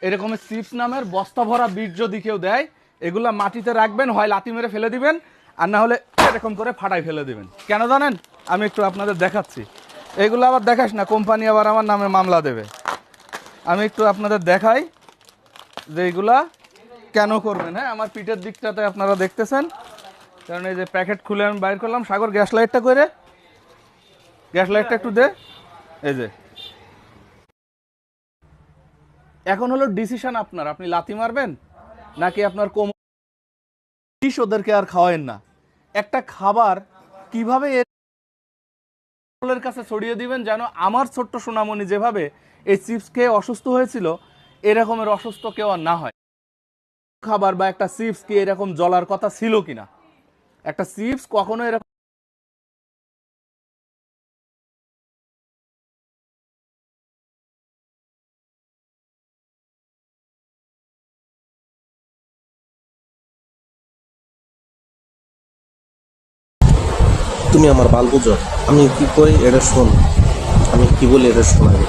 এরকম চিপস নামের বস্তা ভরা বীজ যদি কেউ দেয়, এগুলা মাটিতে রাখবেন, হয় লাথি মেরে ফেলে দিবেন, আর না হলে এরকম করে ফাটাই ফেলে দিবেন। কেন জানেন? আমি একটু আপনাদের দেখাচ্ছি। এগুলো আবার দেখাস না, কোম্পানি আবার আমার নামে মামলা দেবে। আমি একটু আপনাদের দেখাই যে এইগুলা কেন করবেন। হ্যাঁ, আমার পিঠের দিকটাতে আপনারা দেখতেছেন, কারণ এই যে প্যাকেট খুলে আমি বাইর করলাম। সাগর, গ্যাস লাইটটা করে, গ্যাস লাইটটা একটু দে। এই যে এখন হলো ডিসিশন আপনার, আপনি লাথি মারবেন নাকি আপনার ওদেরকে আর খাওয়ায়েন না। একটা খাবার কিভাবে এর কাছে ছড়িয়ে দিবেন যেন আমার ছোট্ট সোনামণি যেভাবে এই চিপস খেয়ে অসুস্থ হয়েছিল, এরকমের অসুস্থ কেউ আর না হয়। খাবার বা একটা চিপস কি এরকম জ্বলার কথা ছিল কিনা? একটা চিপস কখনো এরকম তুমি আমার বাল বুঝো, আমি কি করি এটা শোন, আমি কি বলি এটা শোনাবি।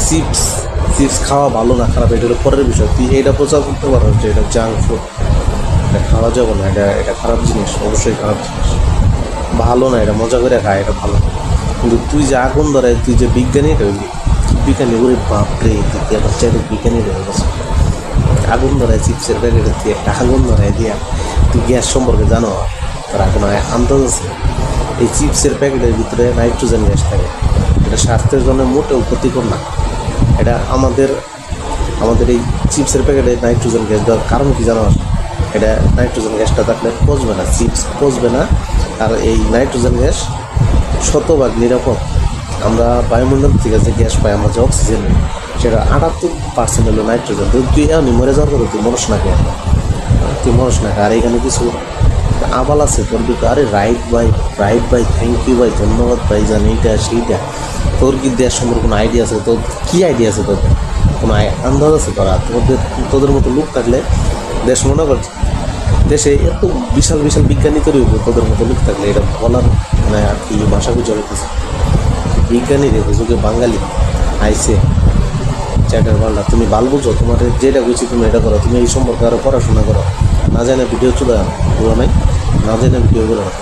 চিপস চিপস খাওয়া ভালো না খারাপ এটা হলো পরের বিষয়। তুই এটা প্রচার করতে পারো যে এটা জাঙ্ক ফুড, এটা খাওয়া যাবে না, এটা এটা খারাপ জিনিস, অবশ্যই খারাপ জিনিস, ভালো না, এটা মজা করে খায়, এটা ভালো। কিন্তু তুই যে আগুন ধরায়, তুই যে বিজ্ঞানী রইলি, বিজ্ঞানী ওরে বাপরে, তুই আবার চাইলে বিজ্ঞানী রয়ে গেছে। আগুন ধরায় চিপসের প্যাকেটে তুই একটা আগুন ধরায় দিয়া তুই গ্যাস সম্পর্কে জানো? তোর এখন আন্দাজ আছে? এই চিপসের প্যাকেটের ভিতরে নাইট্রোজেন গ্যাস থাকে, এটা স্বাস্থ্যের জন্য মোটেও ক্ষতিকর না। এটা আমাদের আমাদের এই চিপসের প্যাকেটে নাইট্রোজেন গ্যাস দেওয়ার কারণ কি জানো? এটা নাইট্রোজেন গ্যাসটা থাকলে পচবে না, চিপস পচবে না। আর এই নাইট্রোজেন গ্যাস শতভাগ নিরাপদ। আমরা বায়ুমণ্ডল থেকে যে গ্যাস পাই, আমরা যে অক্সিজেন নিই, সেটা 78% হলো নাইট্রোজেন। তুই এমনি মরে যাওয়ার পরে তুই মরস না কেন? তুই মরস না। আর এখানে কিছু আবাল আছে তোর দিকে, আরে রাইট ভাই থ্যাংক ইউ ভাই, ধন্যবাদ ভাই, জান এইটা সেইটা। তোর কি দেশ সম্পর্কে কোনো আইডিয়া আছে? তোর কী আইডিয়া আছে? তোর কোনো আন্দাজ আছে? তোদের মতো লোক থাকলে দেশ মনে করছে, দেশে এত বিশাল বিশাল বিজ্ঞানী তৈরি হইব তোদের মতো লোক থাকলে। এটা বলার মানে আর কি ভাষা খুঁজে হইতেছে। বিজ্ঞানী রে হুজুকে বাঙালি আইসে চ্যাটার পাল্টা। তুমি বাল বুঝো, তোমার যেটা বুঝছি তুমি এটা করো। তুমি এই সম্পর্কে আরো পড়াশোনা করো, না জানে ভিডিও চলে পুরো নাই, না জানে ভিডিও করো না।